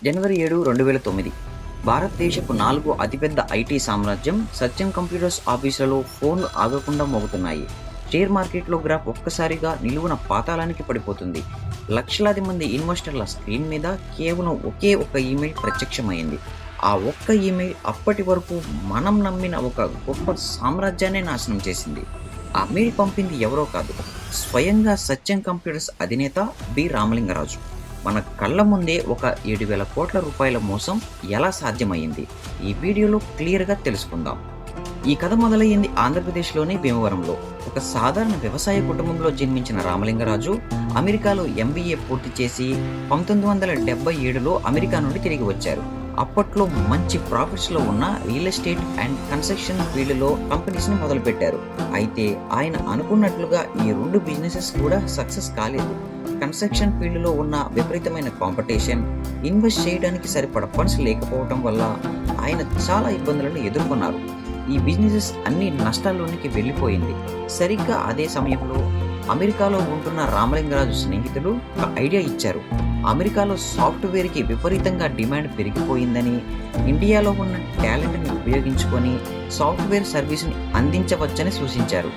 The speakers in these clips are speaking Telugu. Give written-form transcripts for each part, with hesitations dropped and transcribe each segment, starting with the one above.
జనవరి 7, 2009 భారతదేశపు 4 అతిపెద్ద ఐటీ సామ్రాజ్యం సత్యం కంప్యూటర్స్ ఆఫీసులలో ఫోన్లు ఆగకుండా మోగుతున్నాయి. షేర్ మార్కెట్లో గ్రాఫ్ ఒక్కసారిగా నిలువున పాతాళానికి పడిపోతుంది. లక్షలాది మంది ఇన్వెస్టర్ల స్క్రీన్ మీద కేవలం ఒకే ఒక ఈమెయిల్ ప్రత్యక్షమైంది. ఆ ఒక్క ఈమెయిల్ అప్పటి వరకు మనం నమ్మిన ఒక గొప్ప సామ్రాజ్యాన్ని నాశనం చేసింది. ఆ మెయిల్ పంపింది ఎవరో కాదు, స్వయంగా సత్యం కంప్యూటర్స్ అధినేత బి రామలింగరాజు. మన కళ్ళ ముందే ఒక 7,000 కోట్ల రూపాయల మోసం ఎలా సాధ్యమైంది? ఈ వీడియోలో క్లియర్గా తెలుసుకుందాం. ఈ కథ మొదలయ్యింది ఆంధ్రప్రదేశ్లోని భీమవరంలో. ఒక సాధారణ వ్యవసాయ కుటుంబంలో జన్మించిన రామలింగరాజు అమెరికాలో MBA పూర్తి చేసి 1977లో అమెరికా నుండి తిరిగి వచ్చారు. అప్పట్లో మంచి ప్రాఫిట్స్లో ఉన్న రియల్ ఎస్టేట్ అండ్ కన్స్ట్రక్షన్ ఫీల్డ్లో కంపెనీస్ని మొదలుపెట్టారు. అయితే ఆయన అనుకున్నట్లుగా ఈ 2 బిజినెసెస్ కూడా సక్సెస్ కాలేదు. కన్స్ట్రక్షన్ ఫీల్డ్లో ఉన్న విపరీతమైన కాంపిటీషన్, ఇన్వెస్ట్ చేయడానికి సరిపడ ఫండ్స్ లేకపోవడం వల్ల ఆయన చాలా ఇబ్బందులను ఎదుర్కొన్నారు. ఈ బిజినెసెస్ అన్ని నష్టాల్లోనికి వెళ్ళిపోయింది. సరిగ్గా అదే సమయంలో అమెరికాలో ఉంటున్న రామలింగరాజు స్నేహితులు ఒక ఐడియా ఇచ్చారు. అమెరికాలో సాఫ్ట్వేర్కి విపరీతంగా డిమాండ్ పెరిగిపోయిందని, ఇండియాలో ఉన్న టాలెంట్ని ఉపయోగించుకొని సాఫ్ట్వేర్ సర్వీస్ని అందించవచ్చని సూచించారు.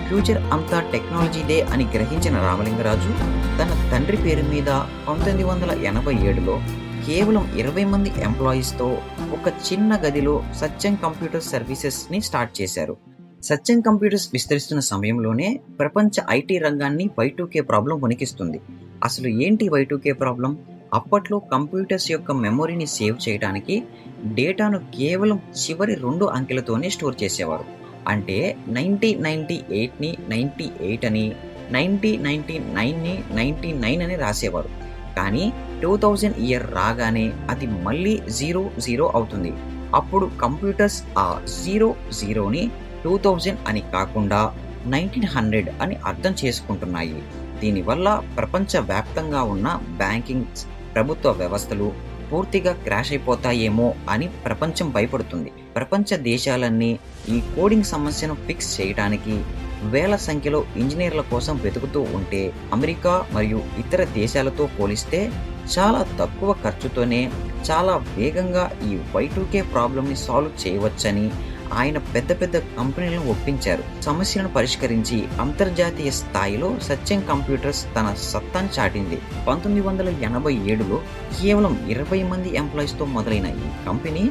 ఫ్యూచర్ అంతా టెక్నాలజీదే అని గ్రహించిన రామలింగరాజు తన తండ్రి పేరు మీద 1987లో కేవలం 20 మంది ఎంప్లాయీస్తో ఒక చిన్న గదిలో సత్యం కంప్యూటర్ సర్వీసెస్ని స్టార్ట్ చేశారు. సత్యం కంప్యూటర్స్ విస్తరిస్తున్న సమయంలోనే ప్రపంచ ఐటీ రంగాన్ని Y2K ప్రాబ్లం వణికిస్తుంది. అసలు ఏంటి Y2K ప్రాబ్లం? అప్పట్లో కంప్యూటర్స్ యొక్క మెమొరీని సేవ్ చేయడానికి డేటాను కేవలం చివరి 2 అంకెలతోనే స్టోర్ చేసేవారు. అంటే 1998ని 98 అని, 1999ని 99 అని రాసేవారు. కానీ 2000 ఇయర్ రాగానే అది మళ్ళీ 00 అవుతుంది. అప్పుడు కంప్యూటర్స్ ఆ 00ని 2000 అని కాకుండా 1900 అని అర్థం చేసుకుంటున్నాయి. దీనివల్ల ప్రపంచవ్యాప్తంగా ఉన్న బ్యాంకింగ్, ప్రభుత్వ వ్యవస్థలు పూర్తిగా క్రాష్ అయిపోతాయేమో అని ప్రపంచం భయపడుతుంది. ప్రపంచ దేశాలన్నీ ఈ కోడింగ్ సమస్యను ఫిక్స్ చేయడానికి వేల సంఖ్యలో ఇంజనీర్ల కోసం వెతుకుతూ ఉంటే, అమెరికా మరియు ఇతర దేశాలతో పోలిస్తే చాలా తక్కువ ఖర్చుతోనే చాలా వేగంగా ఈ Y2K ప్రాబ్లంని సాల్వ్ చేయవచ్చని ఆయన పెద్ద పెద్ద కంపెనీలను ఒప్పించారు. సమస్యలను పరిష్కరించి అంతర్జాతీయ స్థాయిలో సత్యం కంప్యూటర్స్ తన సత్తాను చాటింది. 1987లో కేవలం 20 మంది ఎంప్లాయీస్తో మొదలైన ఈ కంపెనీ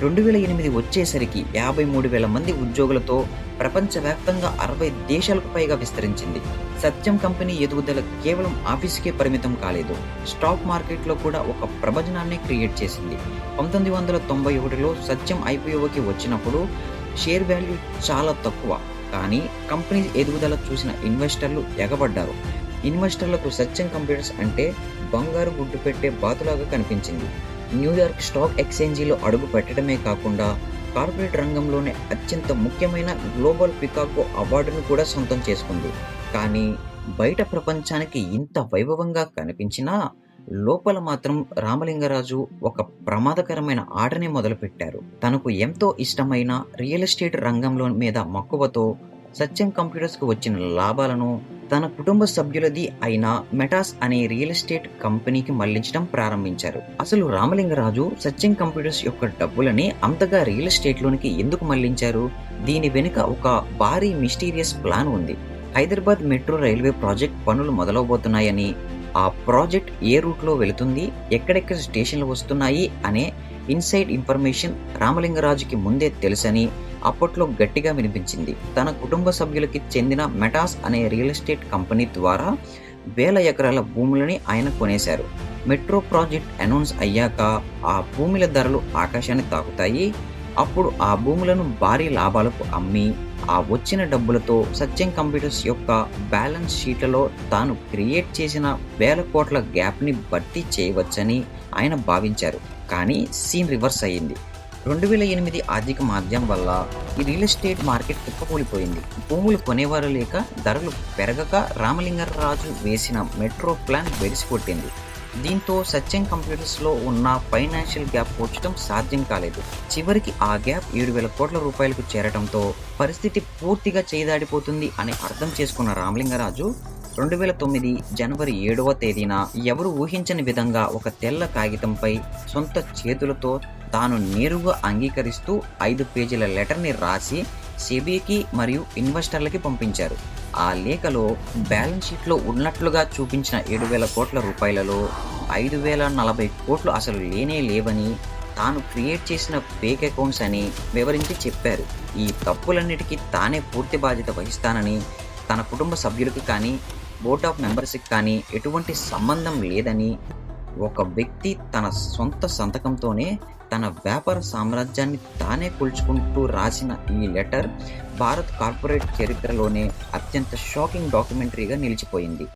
2008 వచ్చేసరికి 53,000 మంది ఉద్యోగులతో ప్రపంచవ్యాప్తంగా 60 దేశాలకు పైగా విస్తరించింది. సత్యం కంపెనీ ఎదుగుదల కేవలం ఆఫీస్కే పరిమితం కాలేదు, స్టాక్ మార్కెట్లో కూడా ఒక ప్రభంజనాన్ని క్రియేట్ చేసింది. 1991లో సత్యం IPOకి వచ్చినప్పుడు షేర్ వాల్యూ చాలా తక్కువ, కానీ కంపెనీ ఎదుగుదల చూసిన ఇన్వెస్టర్లు ఎగబడ్డారు. ఇన్వెస్టర్లకు సత్యం కంప్యూటర్స్ అంటే బంగారు గుడ్డు పెట్టే బాతులాగా కనిపించింది. న్యూయార్క్ స్టాక్ ఎక్స్చేంజీలో అడుగు పెట్టడమే కాకుండా కార్పొరేట్ రంగంలోనే అత్యంత ముఖ్యమైన గ్లోబల్ పికాగో అవార్డును కూడా సొంతం చేసుకుంది. కానీ బయట ప్రపంచానికి ఇంత వైభవంగా కనిపించినా లోపల మాత్రం రామలింగరాజు ఒక ప్రమాదకరమైన ఆటనే మొదలుపెట్టారు. తనకు ఎంతో ఇష్టమైన రియల్ ఎస్టేట్ రంగంలో మీద మక్కువతో సత్యం కంప్యూటర్స్కు వచ్చిన లాభాలను తన కుటుంబ సభ్యులది అయిన మెటాస్ అనే రియల్ ఎస్టేట్ కంపెనీకి మళ్లించడం ప్రారంభించారు. అసలు రామలింగరాజు సత్యం కంప్యూటర్స్ యొక్క డబ్బులని అంతగా రియల్ ఎస్టేట్లోనికి ఎందుకు మళ్లించారు? దీని వెనుక ఒక భారీ మిస్టీరియస్ ప్లాన్ ఉంది. హైదరాబాద్ మెట్రో రైల్వే ప్రాజెక్ట్ పనులు మొదలవబోతున్నాయని, ఆ ప్రాజెక్ట్ ఏ రూట్లో వెళుతుంది, ఎక్కడెక్కడ స్టేషన్లు వస్తున్నాయి అనే ఇన్సైడ్ ఇన్ఫర్మేషన్ రామలింగరాజుకి ముందే తెలుసని అప్పట్లో గట్టిగా వినిపించింది. తన కుటుంబ సభ్యులకి చెందిన మెటాస్ అనే రియల్ ఎస్టేట్ కంపెనీ ద్వారా 1000 ఎకరాల భూములని ఆయన కొనేశారు. మెట్రో ప్రాజెక్ట్ అనౌన్స్ అయ్యాక ఆ భూముల ధరలు ఆకాశాన్ని తాకుతాయి. అప్పుడు ఆ భూములను భారీ లాభాలకు అమ్మి ఆ వచ్చిన డబ్బులతో సత్యం కంప్యూటర్స్ యొక్క బ్యాలెన్స్ షీట్లలో తాను క్రియేట్ చేసిన 1000 కోట్ల గ్యాప్ని భర్తీ చేయవచ్చని ఆయన భావించారు. కానీ సీన్ రివర్స్ అయ్యింది. 2008 ఆర్థిక మాంద్యం వల్ల ఈ రియల్ ఎస్టేట్ మార్కెట్ కుప్పకూలిపోయింది. భూములు కొనేవారు లేక, ధరలు పెరగక రామలింగరాజు వేసిన మెట్రో ప్లాన్ వెడిసికొట్టింది. దీంతో సత్యం కంప్యూటర్స్లో ఉన్న ఫైనాన్షియల్ గ్యాప్ పూడ్చడం సాధ్యం కాలేదు. చివరికి ఆ గ్యాప్ 7,000 కోట్ల రూపాయలకు చేరడంతో పరిస్థితి పూర్తిగా చేదాడిపోతుంది అని అర్థం చేసుకున్న రామలింగరాజు 2009 జనవరి 7వ తేదీన ఎవరు ఊహించని విధంగా ఒక తెల్ల కాగితంపై సొంత చేతులతో తాను నేరుగా అంగీకరిస్తూ 5 పేజీల లెటర్ని రాసి సెబీకి మరియు ఇన్వెస్టర్లకి పంపించారు. ఆ లేఖలో బ్యాలెన్స్ షీట్లో ఉన్నట్లుగా చూపించిన 7,000 కోట్ల రూపాయలలో 5,040 కోట్లు అసలు లేనే లేవని, తాను క్రియేట్ చేసిన ఫేక్ అకౌంట్స్ అని వివరించి చెప్పారు. ఈ తప్పులన్నిటికీ తానే పూర్తి బాధ్యత వహిస్తానని, తన కుటుంబ సభ్యులకి కానీ బోర్డ్ ఆఫ్ మెంబర్స్కి కానీ ఎటువంటి సంబంధం లేదని, ఒక వ్యక్తి తన సొంత సంతకంతోనే తన వ్యాపార సామ్రాజ్యాన్ని తానే కూల్చుకుంటూ రాసిన ఈ లెటర్ భారత్ కార్పొరేట్ చరిత్రలోనే అత్యంత షాకింగ్ డాక్యుమెంటరీగా నిలిచిపోయింది.